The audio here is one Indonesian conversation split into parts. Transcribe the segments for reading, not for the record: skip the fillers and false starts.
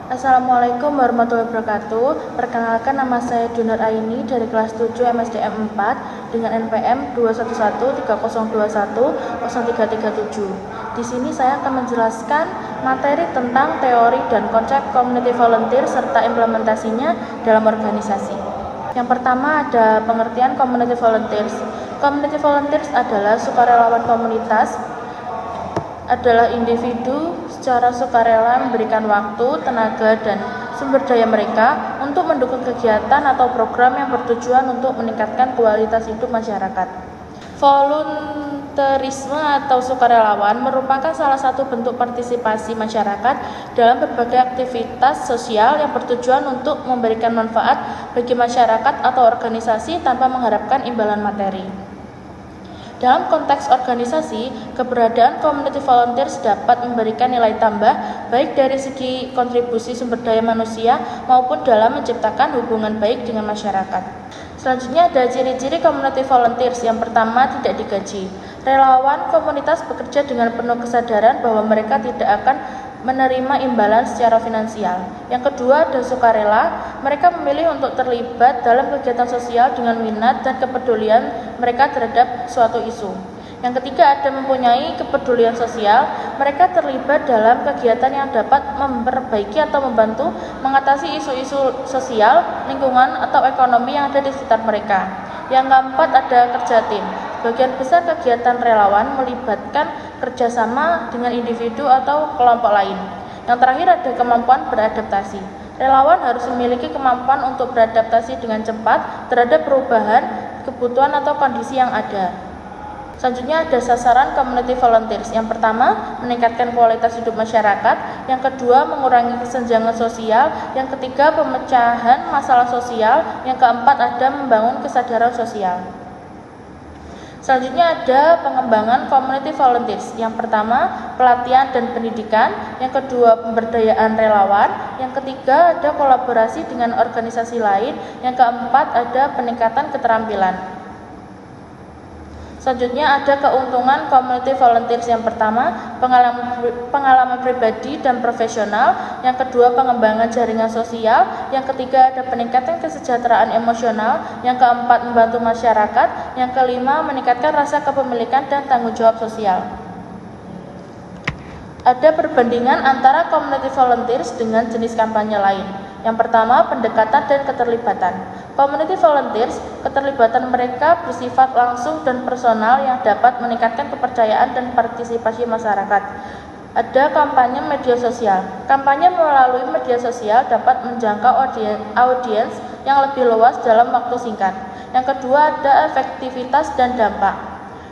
Assalamualaikum warahmatullahi wabarakatuh. Perkenalkan, nama saya Dunar Aini dari kelas 7 MSDM 4 dengan NPM 21130210337. Di sini saya akan menjelaskan materi tentang teori dan konsep community volunteer serta implementasinya dalam organisasi. Yang pertama ada pengertian community volunteers. Community volunteers adalah sukarelawan komunitas, adalah individu secara sukarela memberikan waktu, tenaga, dan sumber daya mereka untuk mendukung kegiatan atau program yang bertujuan untuk meningkatkan kualitas hidup masyarakat. Volunteerisme atau sukarelawan merupakan salah satu bentuk partisipasi masyarakat dalam berbagai aktivitas sosial yang bertujuan untuk memberikan manfaat bagi masyarakat atau organisasi tanpa mengharapkan imbalan materi. Dalam konteks organisasi, keberadaan community volunteers dapat memberikan nilai tambah baik dari segi kontribusi sumber daya manusia maupun dalam menciptakan hubungan baik dengan masyarakat. Selanjutnya ada ciri-ciri community volunteers. Yang pertama, tidak digaji. Relawan komunitas bekerja dengan penuh kesadaran bahwa mereka tidak akan menerima imbalan secara finansial. Yang kedua, ada sukarela. Mereka memilih untuk terlibat dalam kegiatan sosial dengan minat dan kepedulian mereka terhadap suatu isu. Yang ketiga, ada mempunyai kepedulian sosial. Mereka terlibat dalam kegiatan yang dapat memperbaiki atau membantu mengatasi isu-isu sosial, lingkungan, atau ekonomi yang ada di sekitar mereka. Yang keempat, ada kerja tim. Sebagian besar kegiatan relawan melibatkan kerjasama dengan individu atau kelompok lain. Yang terakhir ada kemampuan beradaptasi. Relawan harus memiliki kemampuan untuk beradaptasi dengan cepat terhadap perubahan, kebutuhan atau kondisi yang ada. Selanjutnya ada sasaran community volunteers. Yang pertama, meningkatkan kualitas hidup masyarakat. Yang kedua, mengurangi kesenjangan sosial. Yang ketiga, pemecahan masalah sosial. Yang keempat, ada membangun kesadaran sosial. Selanjutnya ada pengembangan community volunteers. Yang pertama, pelatihan dan pendidikan. Yang kedua, pemberdayaan relawan. Yang ketiga, ada kolaborasi dengan organisasi lain. Yang keempat, ada peningkatan keterampilan. Selanjutnya ada keuntungan community volunteers. Yang pertama, pengalaman pribadi dan profesional. Yang kedua, pengembangan jaringan sosial. Yang ketiga, ada peningkatan kesejahteraan emosional. Yang keempat, membantu masyarakat. Yang kelima, meningkatkan rasa kepemilikan dan tanggung jawab sosial. Ada perbandingan antara community volunteers dengan jenis kampanye lain. Yang pertama, pendekatan dan keterlibatan. Community volunteers, keterlibatan mereka bersifat langsung dan personal yang dapat meningkatkan kepercayaan dan partisipasi masyarakat. Ada kampanye media sosial. Kampanye melalui media sosial dapat menjangkau audiens yang lebih luas dalam waktu singkat. Yang kedua, ada efektivitas dan dampak.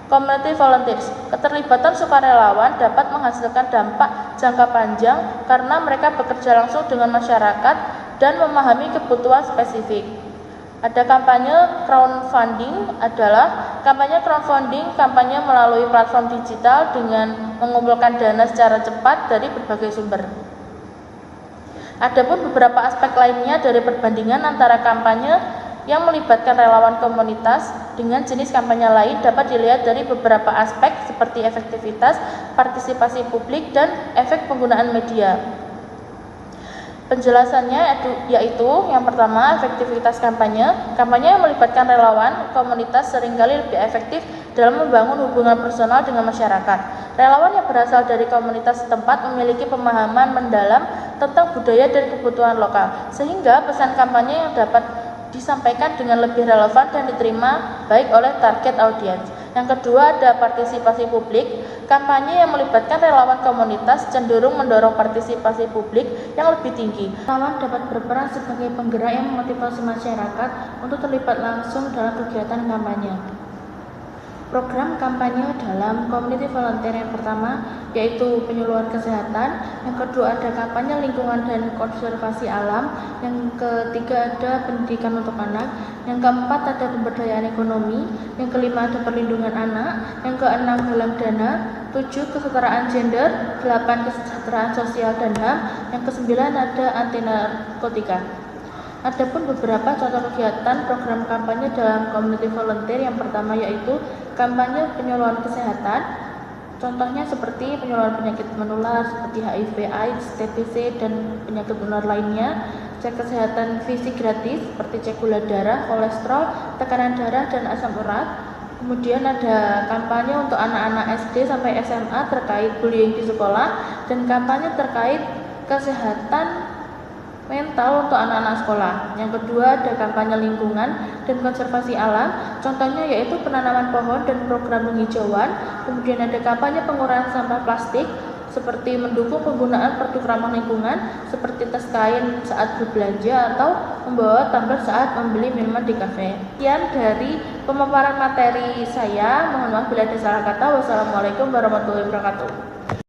Community volunteers, keterlibatan sukarelawan dapat menghasilkan dampak jangka panjang karena mereka bekerja langsung dengan masyarakat dan memahami kebutuhan spesifik. Ada kampanye crowdfunding. Kampanye melalui platform digital dengan mengumpulkan dana secara cepat dari berbagai sumber. Adapun beberapa aspek lainnya dari perbandingan antara kampanye yang melibatkan relawan komunitas dengan jenis kampanye lain dapat dilihat dari beberapa aspek seperti efektivitas, partisipasi publik, dan efek penggunaan media. Penjelasannya yaitu yang pertama, efektivitas kampanye. Kampanye yang melibatkan relawan komunitas seringkali lebih efektif dalam membangun hubungan personal dengan masyarakat. Relawan yang berasal dari komunitas setempat memiliki pemahaman mendalam tentang budaya dan kebutuhan lokal, sehingga pesan kampanye yang dapat disampaikan dengan lebih relevan dan diterima baik oleh target audiens. Yang kedua, ada partisipasi publik. Kampanye yang melibatkan relawan komunitas cenderung mendorong partisipasi publik yang lebih tinggi. Relawan dapat berperan sebagai penggerak yang memotivasi masyarakat untuk terlibat langsung dalam kegiatan kampanye. Program kampanye dalam community volunteer yang pertama yaitu penyuluhan kesehatan, yang kedua ada kampanye lingkungan dan konservasi alam, yang ketiga ada pendidikan untuk anak, yang keempat ada pemberdayaan ekonomi, yang kelima ada perlindungan anak, yang keenam galang dana, 7 kesetaraan gender, 8 kesejahteraan sosial dan HAM, yang kesembilan ada anti narkotika. Adapun beberapa contoh kegiatan program kampanye dalam community volunteer. Yang pertama yaitu kampanye penyuluhan kesehatan. Contohnya seperti penularan penyakit menular seperti HIV, AIDS, TBC, dan penyakit menular lainnya. Cek kesehatan fisik gratis seperti cek gula darah, kolesterol, tekanan darah, dan asam urat. Kemudian ada kampanye untuk anak-anak SD sampai SMA terkait bullying di sekolah, dan kampanye terkait kesehatan mental untuk anak-anak sekolah. Yang kedua ada kampanye lingkungan dan konservasi alam, contohnya yaitu penanaman pohon dan program penghijauan. Kemudian ada kampanye pengurangan sampah plastik seperti mendukung penggunaan produk ramah lingkungan seperti tas kain saat berbelanja atau membawa tumbler saat membeli minuman di kafe. Sekian dari pemaparan materi saya, mohon maaf bila ada salah kata. Wassalamualaikum warahmatullahi wabarakatuh.